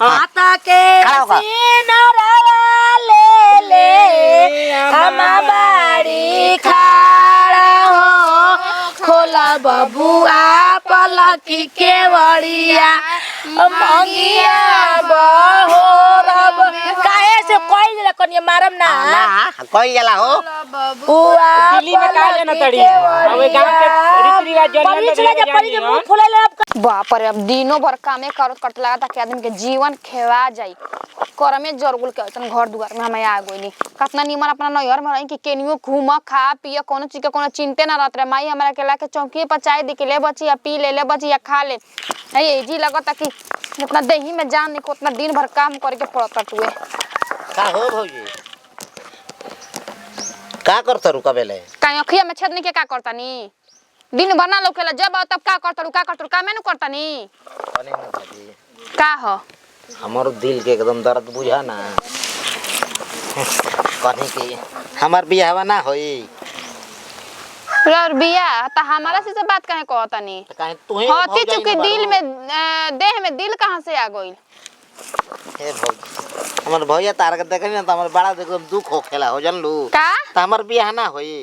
आता के सीनरवा ले ले हम बाड़ी खाड़ा हो खोला बबुआ पलकी के बड़िया मंगिया बहो रब काहे से कोई जला कनिया मारम ना कोई जला हो बुआ दिल्ली में का लेना तड़ी हवे गांव के रीति रिवाज जन्म मुंह फुलेले बाप रे अब दिनों भर कामे करत कट लगा था कि आदमी के जीवन खेवा जाई करमे जरगुल के असन घर दुआर में हमें आ गइनी कितना निमन अपना नैहर में रही कि केनियो घूम खा पिए कोनो चीज के कोनो चिंते ना रहत रे माई हमरा के लाके चौकी पर चाय दे के ले बची या पी ले बची या खा ले ए जी लगता कि अपना देही में जान नहीं को उतना दिन भर काम करके पड़त टुए का हो भौजी का करत रुका बेले काई अखिया में छेदनी के का करतानी दिन भर ना लौकेला जब आओ तब का करतरू कामे नु करतानी कने न भाजी का हो हमर दिल के एकदम दर्द बुझा ना कने के हमर बियाहवा ना होई और बिया त हमारा से बात काहे कहतानी काहे तू ही होती चुकी दिल में देह में दिल कहां से आ गइल हे भौजी हमर भैया तार के देखनी ना त हमर बड़ा एकदम दुख होखेला हो जानलू का त हमर बियाह ना होई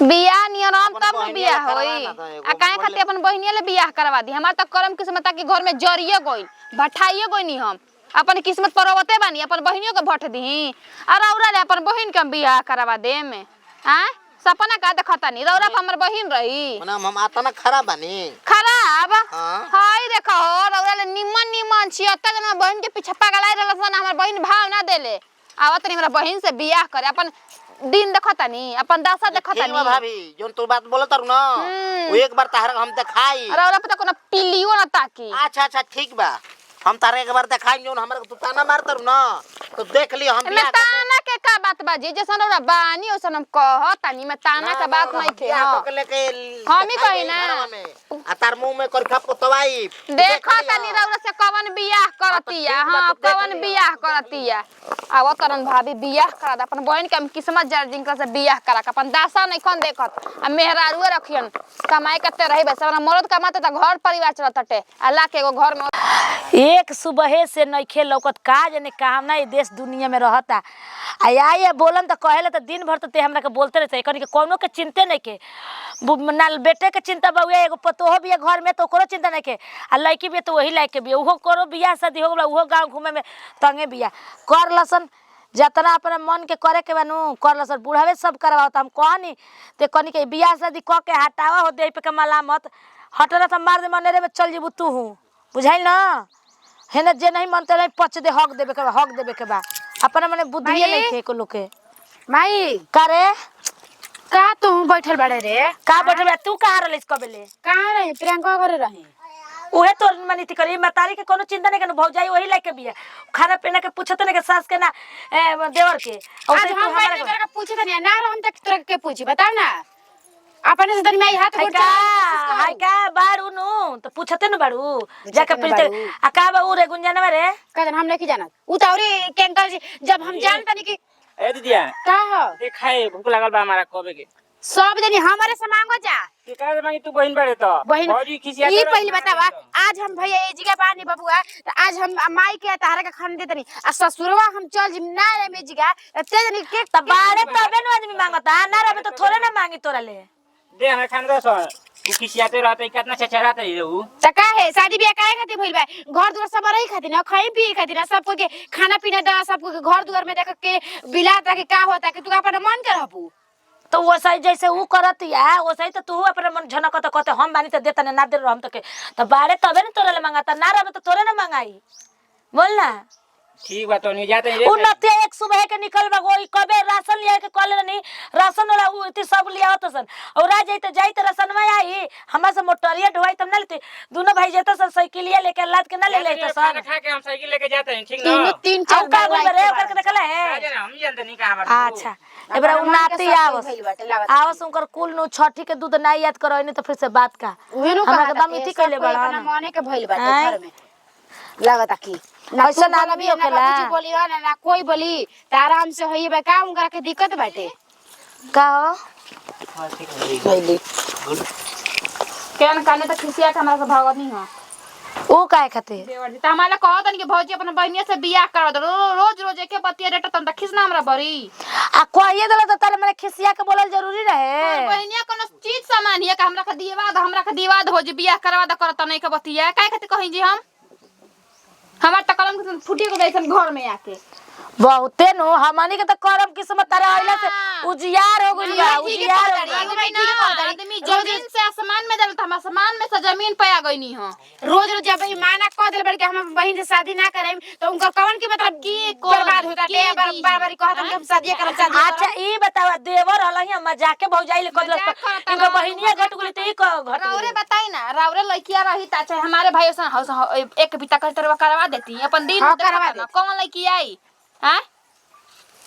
बियाह नियम तब न बियाह होई आ काहे खातिर अपन बहिनिया ले बियाह करवा दी हमार त करम किस्मत के घर में जरिए गइल भठाइए गइनी हम अपन किस्मत परवते बानी अपन बहिनियों के भट दी और औरा ले अपन बहिन के बियाह करवा दे में हां सपना का देखतानी रौरा हमर बहिन रही मने हम आता ना खराब बानी खराब हां हाय देखो रौरा ले निमन छियत्ता जना बहिन के पीछे पगलाइ रहलसन हमर बहिन भाव ना देले आवत हमरा बहिन से बियाह करे अपन दिन देखतानी अपन दशा देखतानी भाभी जोन तू बात बोलत तारू ना वो एक बार तार हम देखाई रौरा पता कोनो पिलियो ना ताकी अच्छा ठीक बा हम तारे एक बार देखाई जोन हमरा तू ताना मार तारू ना तो देख लियो हम मैं ताना के का बात बाजी जैसन रौरा बानी ओसन हम कहतानी मैं ताना के बात नहीं के हां हम ही कहि ना आ तार मुंह में करखा पोतवाई देखतानी रौरा से कवन बियाह करतिया हां कवन बियाह करतिया आव करन भाभी बियाह करा द अपन बहन के हम किस्मत जार जिनका से बियाह करा के अपन दासा नहीं खन देखत आ मेहरारुए रखियन कमाई करते रही बस हमरा मरद कमाते त घर परिवार चलत हटे अल्लाह के एगो घर में एक सुबह से नइखे लौकत का जाने काम ना ये देश दुनिया में रहता आया बोलन त कहेला त दिन भर ते हमरा के बोलते रहते कनी के कोनो के चिंते नहीं के ना बेटे के चिंता बउए एगो पतोह भी घर में तो ओकरो चिंता नहीं के आ लड़की भी तो वही लायक के भी ओहो करो बियाह शादी हो गला ओहो गांव घूमे में तंगे बियाह कर लसन जतना अपना मन के करे के बानू कर लसन बुढ़ावे सब करवाता हम कहनी ते कनी के बियाह शादी क के हटावा हो दे पे के मलामत हटला त मार दे मनेरे में चल जीबू तू बुझाइल ना हेने जे नहीं मनते नहीं पच दे हक देबे के बा अपना मने बुद्धिए नहीं थे को लोग के माई करे का तू बैठल बाड़े रे का बैठल बा तू कहां रहलिस कबेले कहां रही प्रियंका घरे रही ओहे तो मनीति करी मतारी के कोनो चिंता नहीं करनु भौजाई वही लायक के बिया खाना पीना के पूछत नहीं के सास के ना देवर के आज हम बैठ के पूछे तनी ना हम तक तरह के पूछी बता ना अपने से तनी मैं हाथ गोड़ हाय का बाड़ू नु तो पूछते न बाड़ू जाके पीते आ का बा रे गुंजना रे कहन हम नहीं जानत उतावरी केंकर जी जब हम जानता नहीं कि ए दीदिया का हो देखाए भूख लागल बा हमारा कबे के सब जनी हमारे से मांगो जा के का मांगी तू बहिन बड़े तो बहिन भौजी खिसिया ई पहले बतावा आज हम भैया ए जगह बानी बबुआ तो आज हम माई के तारा के खान दे तनी आ ससुरवा हम चल जिम ना रे में जगह ते जनी के तबारे तबे न आदमी मांगता ना रे तो थोड़े ना मांगी तोरा ले दे हमें खान दो सर तू खिसियाते रहते कितना छछराते रहू त का है शादी बियाह काहे खातिर भइल बा घर दुआर सब रही खातिर ना खाई पी खातिर सब को के खाना पीना दा सब को घर दुआर में देख के बिलाता के का होता कि तू अपन मन के रहबू तो वो सही जैसे वो करतिया वो सही तो तू अपने मन झनकत कहते हम बानी तो देता ना दे हम तो के तो बाड़े तबे न तोरे ले मांगाता ना रहे तो तोरे ना मांगाई बोल ना ठीक बा तो नहीं जाते रे उन्नते एक सुबह के निकल बा कोई कबे राशन लिया के कॉल नहीं राशन वाला उ इति सब लिया होत सन और आ जाई तो राशन में आई हमरा से मोटरिया ढोई तब ना लेते दोनों भाई जेता सन साइकिलिया लेके लाद के ना ले लेते सन खा के हम साइकिल लेके जाते हैं ठीक ना तीन चार का बोल रे करके देखला है हम जानते नहीं कहां बा अच्छा एबरा उन्नती आवस उनकर कुल नु छठी के दूध ना याद करो नहीं तो फिर से बात का हमरा के दम इति कइले बड़ा ना मने के भइल बाटे घर में लागता की ना ऐसा ना भी होखेला कुछ बोली ना कोई बोली त आराम से होई बा काम करा के दिक्कत बाटे का हो भइली केन काने त खिसिया के हमरा से भागत नहीं हो ऊ काहे खातिर देवर जी त हमारा कहत कि भौजी अपन बहनिया से बियाह करवा दो रोज रोज एके बतिया रेट तन त खिसना हमरा बरी आ कहिए देला त तारे मने खिसिया के बोलल जरूरी रहे। बहनिया कोनो चीज सामान हिया का हमरा के दीवा द भौजी बियाह करवा द करत नहीं के बतिया काहे खातिर कहि जी हम हमार त कलम के फुटी को दैसन घर में आके बहुते नो हमनी के त करम किस्मत तारे आइला से उजियार हो गइल बा उजियार हो गइल। आदमी जमीन से आसमान में जलत हम आसमान में से जमीन पे आ गइनी हो रोज रोज जब माना कह दिल बड़ के हम बहन से शादी ना करेम तो उनका कौन की मतलब की बर्बाद होता है बार बार कहत हम शादी करब शादी अच्छा ई बतावा देवर हलही मजाक के भौजाई ले कदल इनका बहिनिया घट गेली त ई घट रावरे बताई ना रावरे लड़किया रही त चाहे हमारे भाई से एक बिता करवा देती अपन दिन हाँ, करवा करवा देना कौन लड़की आई हां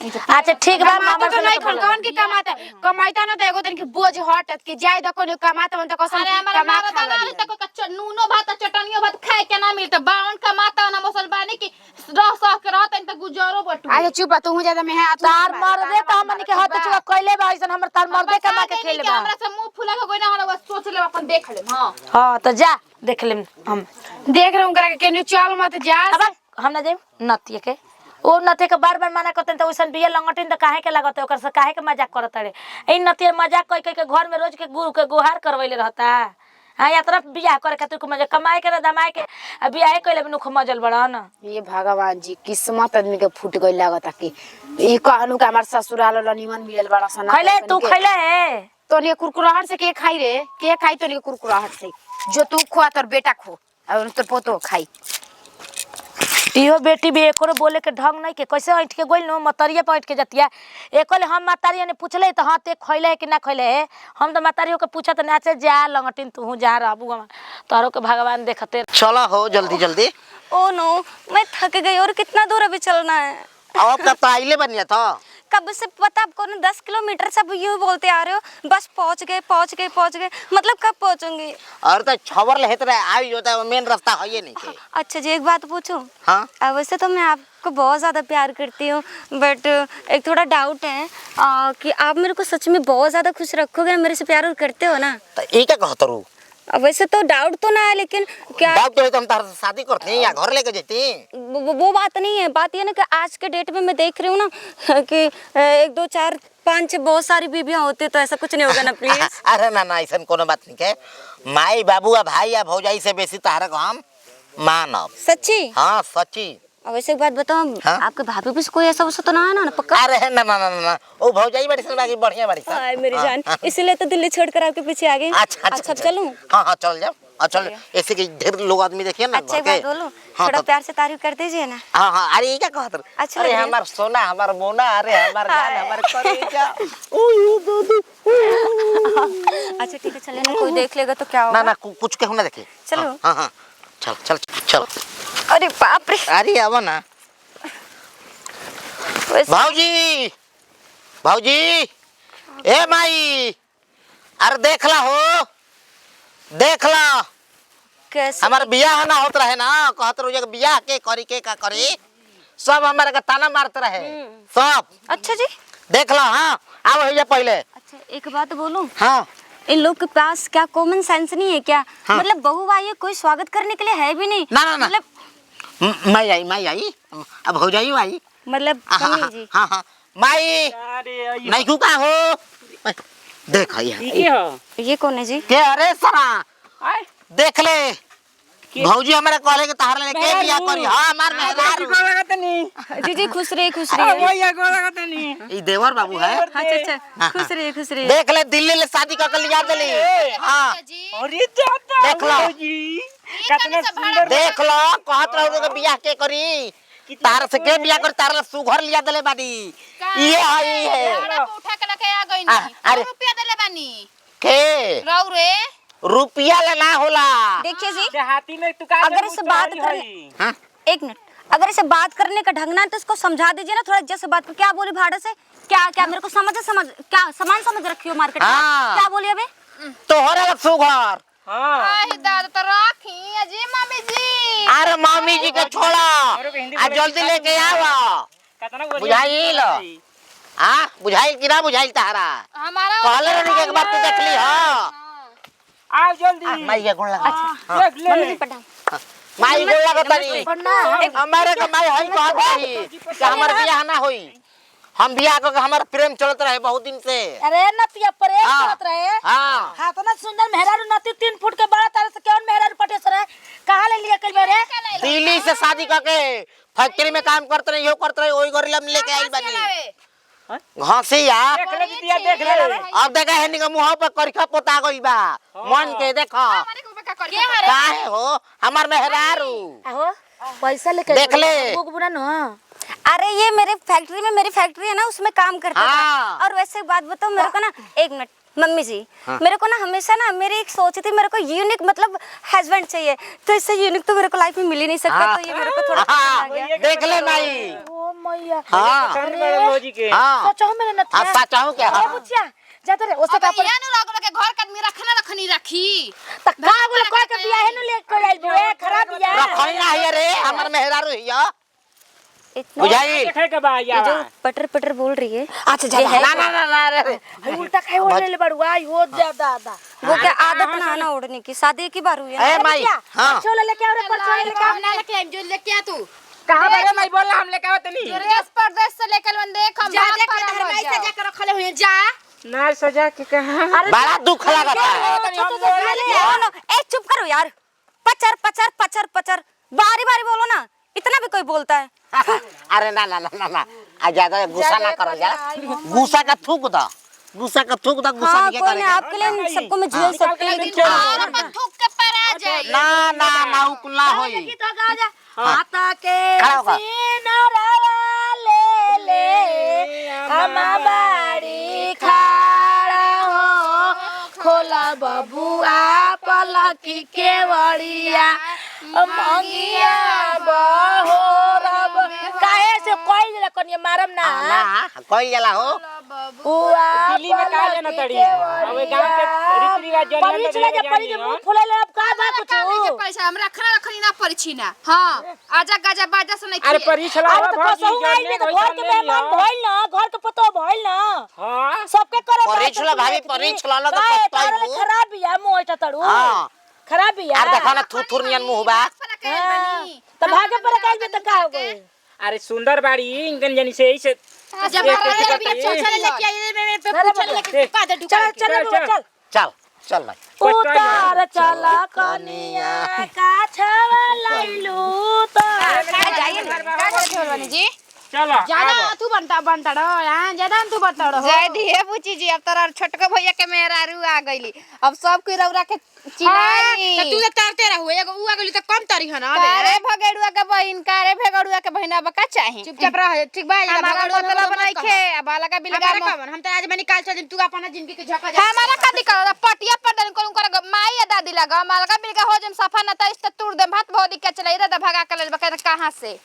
अच्छा ठीक बा मामा तो नहीं खन कौन की कमाता ना तो एगो दिन के बोझ हटत के जाय द कोनो कमाता मन त कसम अरे हमारे कमा माँ बता रही तक कच्चा नूनो भात चटनियो भात खाए के ना मिलता बावन कमाता ना मुसलमानी की रह सह के रहत त गुजारो बटू आगे चुप तू हूं ज्यादा में है तार मर्दे त हमनी के हाथ चुका कइले बा ऐसन हमर तार मर्दे कमा के खेले बा। हमरा से मुंह फुला के कोई ना हमरा सोच ले अपन देख ले हां हां त जा देख लेम हम देख रहे उनकरा के केनु चल मत जा अब हम ना जाइम नतिए के ओ नते के बार बार मना करतन त ओइसन बिया लंगटिन त काहे के लागत ओकर से काहे के मजाक करत रे ए नतिए मजाक कई कई के घर में रोज के गुरु के गुहार करवैले रहता। हां या तरफ बियाह करे खातिर को मजा कमाए के ना दमाए के बियाह कइले बिनु खमजल बड़ा न। ये भगवान जी किस्मत आदमी के फूट गइल लागत कि ई कहनु का हमार ससुराल वाला निमन मिलल बड़ा सना खइले तू खइले है तो लिए कुरकुराहट से के खाई रे के खाई तो लिए कुरकुराहट से जो तू खा तोर बेटा खो और तोर पोतो खाई इहो बेटी भी एकरो बोले के ढंग नहीं के कैसे ऐठ के गोइल नो मतरिया पे ऐठ के जतिया एकले हम मातारिया ने पूछले त हां ते खइले है कि ना खइले है हम तो मातारियो के पूछत नाचे जा लंगटिन तू जा रहबू हम तोरो के भगवान देखते। चलो हो जल्दी जल्दी। ओ नो मैं थक गई और कितना दूर अभी चलना है। अब तब तो आइले बनिया था कब से पता आपको ना 10 किलोमीटर से यूं बोलते आ रहे हो बस पहुंच गए मतलब कब पहुंचूंगी। और तो खबर लेत रहे आई होता है मेन रास्ता है ये नहीं के। अच्छा जी एक बात पूछूं। हाँ वैसे तो मैं आपको बहुत ज़्यादा प्यार करती हूँ बट एक थोड़ा डाउट है कि आप मेरे को सच में बहुत ज़्यादा खुश रखोगे मेरे से प्यार करते हो ना। तो ये क्या कहते रू वैसे तो डाउट तो ना है लेकिन क्या डाउट तो है तो हम तार से शादी करते हैं या घर लेके जाते वो बात नहीं है। बात ये ना कि आज के डेट में मैं देख रही हूँ ना कि 1 2 4 5 बहुत सारी बीबियां होती तो ऐसा कुछ नहीं होगा ना प्लीज। अरे ना ना ऐसा कोनो बात नहीं के माई बाबू आ भाई या भौजाई से बेसी तारक हम मानब। सच्ची? हाँ सच्ची। अब वैसे एक बात बताओ हाँ? आपके भाभी भी कोई ऐसा वैसा तो ना है ना पक्का? अरे ना ना ना ना ओ भौजाई बड़ी सन बाकी बढ़िया बड़ी सन। हाय मेरी जान इसलिए तो दिल्ली छोड़कर आपके पीछे आ गई। अच्छा चलूं? हाँ हाँ चल जाओ और चल ऐसे कि ढेर लोग आदमी देखिए ना अच्छा एक बात बोलूं थोड़ा प्यार से तारीफ कर दीजिए ना। हाँ हाँ अरे ये क्या कहते अच्छा अरे लग रहा है। हमार सोना हमार मोना अरे हमार जान हमार करेजा अच्छा ठीक है चलिए ना कोई देख लेगा तो क्या ना होगा। ना कुछ कहूँ ना देखिए चलो। हाँ हाँ चल चल चल अरे बाप रे अरे अब ना भाऊजी भाऊजी ए माई अरे देख ला हो देख ला कैसे हमार बियाह ना होत रहे ना कहत रहो जे बियाह के करी के का करी सब हमारे का ताना मारते रहे सब। अच्छा जी देख ला हाँ आओ भैया पहले। अच्छा एक बात बोलूं हाँ इन लोग के पास क्या कॉमन सेंस नहीं है क्या? हाँ। मतलब बहू आई है कोई स्वागत करने के लिए है भी नहीं। ना ना ना मतलब मैं आई अब हो जाइयो आई मतलब मम्मी जी हाँ हाँ माई अरे नहीं क्यों का हो देख ये हो ये कौन है जी? के अरे सरा आय देख ले भौजी हमारे कहले के तहार ले के बियाह करी हां हमार मेहरार को लगत नहीं जी जी खुश रहिए अरे भैया को लगत नहीं ई देवर बाबू है। अच्छा खुश रहिए देख ले दिल्ली ले शादी कर लिया चली हां अरे जाता देख लो। जी कितना सुंदर देख लो कहत रहो के बियाह के करी तार से के बियाह कर तार सुघर लिया देले बानी ये है उठा के लेके आ गई अरे रुपया देले बानी के राव रे रुपया लेना होला। देखिए जी हाथी में तू का अगर इससे बात करने हाँ? एक मिनट अगर इसे बात करने का ढंग ना है तो इसको समझा दीजिए ना थोड़ा इज्जत से बात कर। क्या बोली भाड़ा से क्या क्या मेरे को समझ क्या सामान समझ रखी हो मार्केट में हाँ। क्या बोली अबे तोहरा सुघर हां आई दादा तो राखी अजी मम्मी जी अरे मामी जी के छोड़ा आ जल्दी लेके आवा कितना बुझाई लो आ बुझाई कि ना बुझाई तारा हमारा कहले रहनी एक बार तू देख ली हां आओ जल्दी मैं ये गुण लगा देख ले मम्मी जी पटा माई गोला गतनी प्रणाम। हमारे के माई हई कहत रही कि हमर बियाह ना होई। हम बियाह क हमर प्रेम चलत रहे बहुत दिन से। अरे नतिया प्रेम हाँ। करत रहे। हां हाँ तो ना सुंदर मेहरारू नती 3 फुट के बड़ा तारे से कौन मेहरारू पटेसर है? कहाँ ले लिया कल मेरे? दिल्ली से शादी करके फैक्ट्री में काम करते रहे, यो करते रहे, ओई गोरिल्ला में लेके आई बानी। घसिया देख ले दीदी देख ले। अब देखा है निका मुंह पर करखा पोता गइल बा। मन के देखो काहे हो हमर मेहरारू। आहो पैसा लेके देख ले। बुक बुना न। अरे ये मेरी फैक्ट्री है ना, उसमें काम करता हाँ। था। और वैसे एक बात बताओ मेरे को ना, एक मिनट मम्मी जी, मेरे को ना हमेशा ना मेरी एक सोच थी, मेरे को यूनिक मतलब हस्बैंड चाहिए। तो इससे यूनिक तो मेरे को लाइफ में मिल ही नहीं सकता। तो ये मेरे को थोड़ा पसंद आ गया। देख ले माई। ओ मैया। हां पसंद बड़ा लोजी के। हां सोचो मेरे नतिया। अब सचाऊ क्या ए बुचिया जा तो रे ओसे का पर घर का आदमी रखना रखनी रखी त का बोले कोई के बियाह है न ले के आइल बे खराब बियाह। रखई ना है रे हमर मेहरारू हिया इतना बुझाई। देखे के बा ये या जो पटर पटर बोल रही है, अच्छा जा ना ना ना ना रे हई उल्टा खाए हो ले बड़ुआ हो ज्यादा आदा। वो क्या आदत ना आना ओढ़ने की, शादी की बार हुई है। ए माई हां छोला लेके आ रे परछोला लेके आ। हम ना लेके आइम, जो लेके आ तू कहां बारे में बोल हम लेके आवत नहीं। देश परदेश से लेकर बन देख हम जा बात देख पर धरमाई से जाकर रखले हुए जा ना सजा के कहां। बड़ा दुख लगता है। ए चुप करो यार, पचर पचर पचर पचर बारी बारी बोलो ना, इतना भी कोई बोलता है? अरे ना ना ना ना ना आ ज्यादा गुस्सा ना करो जा। गुस्सा का थूक दा, गुस्सा का थूक दा, गुस्सा हाँ नहीं कोई नहीं, करेगा। आपके लिए सबको मैं झेल सकती हूँ, लेकिन और अपन थूक के पर आ जाए ना ना ना उकुला होई। गीत गा जा। हाथा के खड़ा होगा। सिनरवा ले ले हम बाड़ी खड़ा हो खोला बबुआ पलकी के वड़िया मंगिया बहोरब। काहे से कोई जला कनिया मारम ना। ना कोई जला हो बुआ दिल्ली में का लेना तड़ी। अब गांव के रीति रिवाज जन परी चला जा, परी जे मुंह फुले ले अब का बा कुछ। पैसा हम रखना रखनी ना परिछी ना हां आजा गाजा बाजा से नहीं अरे परी छला अरे तो कसहु आइल में तो घर के मेहमान भइल ना, घर के पतो भइल ना। हां सबके करे परिछला भाभी परिछला ना तो काहे पत्ता तारे ही खराब बिया मोटा तड़ू। हां खराब बिया। यार देखो ना थुथुर नियन मुंह बा। त भागे पर काल में त का हो गए। अरे सुंदर बाड़ी इंगन जनी से ही से जब बाहर भी चल लेके आई मैं पे पूछ लेके का दे चल चल चल चल चल भाई उतार चला कनिया का छवा लइलू तो जाइए का करते हो जी चलो ज्यादा तू बनता रहो हां ज्यादा तू बनता रहो जय दिए बुची जी, अब तोरा छोटका भैया के मेहरारू आ गईली, अब सब कोई रौरा के चिनाई। तू तो तरते रहो एगो उ आ गली त कम तरी है ना कारे भगेड़ुआ के बहिन, कारे भगेड़ुआ के बहिन, अब का चाही? चुपचाप रह ठीक बा हमारा मतलब नइखे, अब अलगा बिलगा हम त आज मैं निकाल चल तू अपना जिंदगी के झका जा हमारा का दिक्कत पटिया पर डन कोन कर माई या दादी लगा, अलगा बिलगा हो जम सफा न त इस तुर दे भात बहुत दिक्कत चले रे, भगा के ले बका कहां से